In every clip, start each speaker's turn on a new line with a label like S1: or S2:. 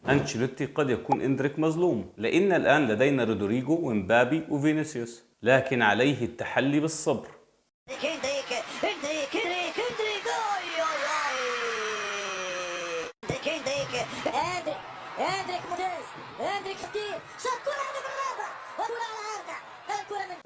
S1: أنشيلوتي قد يكون إندريك مظلوم، لأن الآن لدينا رودريجو ومبابي وفينيسيوس، لكن عليه التحلي بالصبر.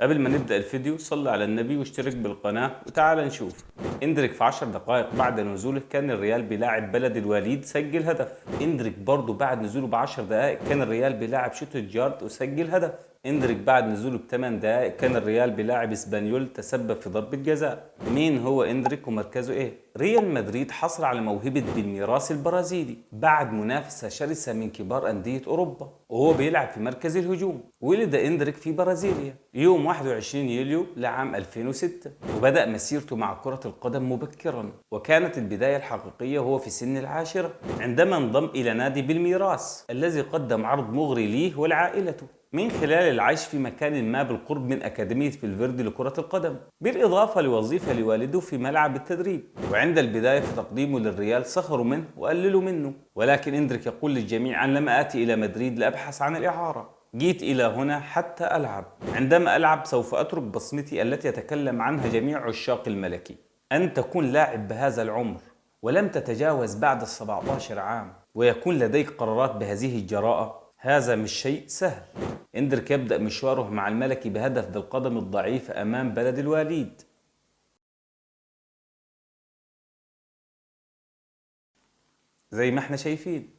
S1: قبل ما نبدأ الفيديو صلي على النبي واشترك بالقناة وتعال نشوف. إندريك في 10 دقائق بعد نزوله كان الريال بيلاعب بلد الوليد سجل هدف. إندريك برضه بعد نزوله ب10 دقائق كان الريال بيلاعب شوتوتجارت وسجل هدف. إندريك بعد نزوله ب8 دقائق كان الريال بيلاعب اسبانيول تسبب في ضربة جزاء. مين هو إندريك ومركزه إيه؟ ريال مدريد حصل على موهبة بالميراس البرازيلي بعد منافسة شرسة من كبار أندية أوروبا، وهو بيلعب في مركز الهجوم. ولد إندريك في برازيليا يوم 21 يوليو لعام 2006، وبدأ مسيرته مع كرة القدم مبكرا، وكانت البداية الحقيقية وهو في سن العاشرة عندما انضم إلى نادي بالميراس الذي قدم عرض مغري ليه ولعائلته من خلال العيش في مكان ما بالقرب من أكاديمية فالفيردي لكرة القدم، بالإضافة لوظيفة لوالده في ملعب التدريب. وعند البداية في تقديمه للريال سخروا منه وقللوا منه، ولكن إندريك يقول للجميع أن لم آتي إلى مدريد لأبحث عن الإعارة، جيت إلى هنا حتى ألعب. عندما ألعب سوف أترك بصمتي التي يتكلم عنها جميع عشاق الملكي. أن تكون لاعب بهذا العمر ولم تتجاوز بعد 17 عام ويكون لديك قرارات بهذه الجراءة، هذا مش شيء سهل. إندريك يبدأ مشواره مع الملكي بهدف بالقدم الضعيفة أمام بلد الوليد. زي ما احنا شايفين،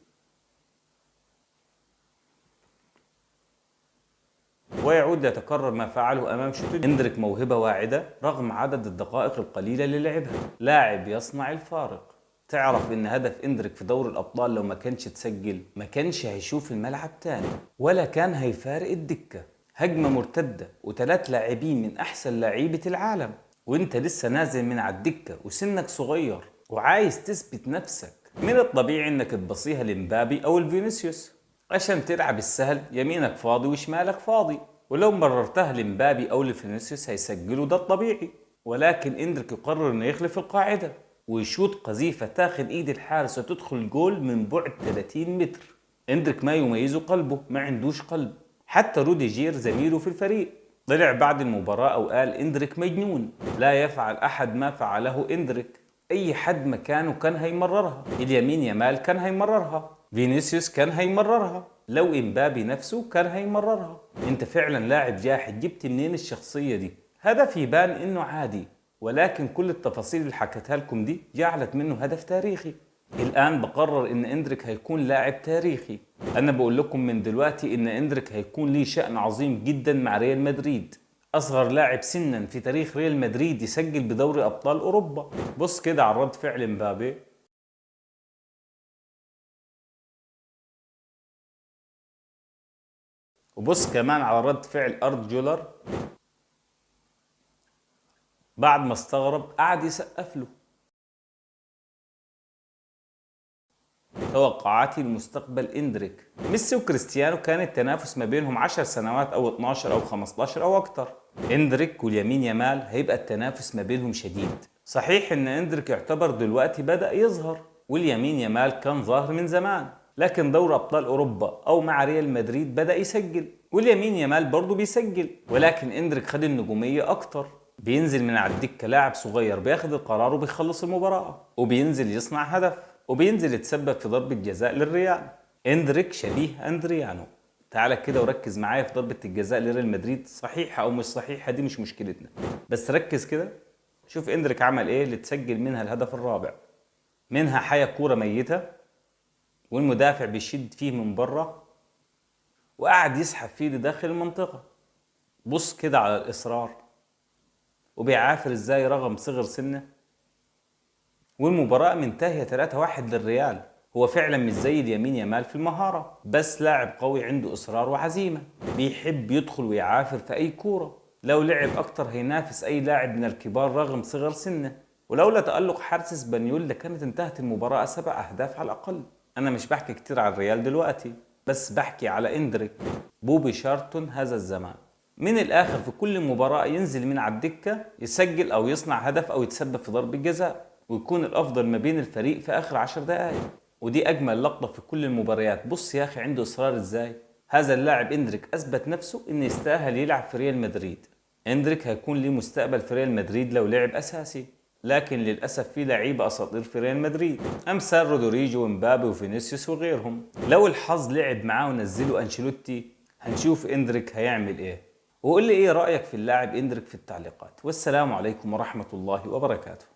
S1: ويعود ليتكرر ما فعله أمام شوتوتجارت. إندريك موهبة واعدة رغم عدد الدقائق القليلة اللي لعبها، لاعب يصنع الفارق. تعرف إن هدف إندريك في دوري الأبطال لو ما كانش تسجل ما كانش هيشوف الملعب تاني ولا كان هيفارق الدكة. هجمة مرتدة وثلاث لاعبين من أحسن لاعيبة العالم وإنت لسه نازل من على الدكة وسنك صغير وعايز تثبت نفسك. من الطبيعي إنك تبصيها لمبابي أو الفينيسيوس عشان تلعب السهل، يمينك فاضي وشمالك فاضي، ولو مررتها لمبابي او لفينيسيوس هيسجلوا، ده الطبيعي. ولكن إندريك يقرر انه يخلف القاعده ويشوط قذيفه تاخد ايد الحارس وتدخل جول من بعد 30 متر. إندريك ما يميزه قلبه، ما عندوش قلب. حتى روديجير زميله في الفريق طلع بعد المباراه وقال إندريك مجنون، لا يفعل احد ما فعله إندريك. اي حد مكانه كان هيمررها، اليمين يامال كان هيمررها، فينيسيوس كان هيمررها، لو امبابي نفسه كان هيمررها. انت فعلا لاعب جاحد، جبت منين الشخصية دي؟ هدف يبان انه عادي، ولكن كل التفاصيل اللي حكيتها لكم دي جعلت منه هدف تاريخي. الان بقرر ان إندريك هيكون لاعب تاريخي. انا بقول لكم من دلوقتي ان إندريك هيكون ليه شأن عظيم جدا مع ريال مدريد، اصغر لاعب سنا في تاريخ ريال مدريد يسجل بدوري ابطال اوروبا. بص كده على رد فعل مبابي، وبص كمان على رد فعل أرد جولر. بعد ما استغرب قعد يسقف له. توقعاتي لمستقبل إندريك، ميسي وكريستيانو كان التنافس ما بينهم 10 سنوات أو 12 أو 15 أو أكتر. إندريك واليمين يامال هيبقى التنافس ما بينهم شديد. صحيح إن إندريك يعتبر دلوقتي بدأ يظهر واليمين يامال كان ظاهر من زمان، لكن دوري أبطال أوروبا أو مع ريال مدريد بدأ يسجل، واليمين يامال برضه بيسجل، ولكن إندريك خد النجومية أكتر. بينزل من على الدكة لاعب صغير بياخد القرار وبيخلص المباراة، وبينزل يصنع هدف، وبينزل يتسبب في ضربة جزاء للريال. إندريك شبيه أندريانو. تعالى كده وركز معايا في ضربة الجزاء لريال مدريد، صحيحة أو مش صحيحة دي مش مشكلتنا، بس ركز كده شوف إندريك عمل إيه اللي تسجل منها الهدف الرابع. منها حيا كورة ميتة والمدافع بيشد فيه من بره وقعد يسحب فيه لداخل المنطقة. بص كده على الإصرار وبيعافر إزاي رغم صغر سنه. والمباراة منتهية 3-1 للريال. هو فعلا مش زي اليمين يامال في المهارة، بس لاعب قوي عنده إصرار وعزيمة، بيحب يدخل ويعافر في أي كورة. لو لعب أكتر هينافس أي لاعب من الكبار رغم صغر سنه، ولولا تألق حارس اسبانيول لكانت انتهت المباراة 7 أهداف على الأقل. أنا مش بحكي كتير على الريال دلوقتي، بس بحكي على إندريك، بوبي شارتون هذا الزمان. من الآخر في كل مباراة ينزل من على الدكة يسجل أو يصنع هدف أو يتسبب في ضربة جزاء، ويكون الأفضل ما بين الفريق في آخر 10 دقائق. ودي أجمل لقطة في كل المباريات. بص يا أخي عنده إصرار إزاي. هذا اللاعب إندريك أثبت نفسه إنه يستاهل يلعب في ريال مدريد. إندريك هيكون ليه مستقبل في ريال مدريد لو لعب أساسي، لكن للأسف في لعيبة أساطير في ريال مدريد أمثال رودريجو ومبابي وفينيسيوس وغيرهم. لو الحظ لعب معاه ونزله أنشيلوتي هنشوف إندريك هيعمل إيه. وقول لي إيه رأيك في اللاعب إندريك في التعليقات. والسلام عليكم ورحمة الله وبركاته.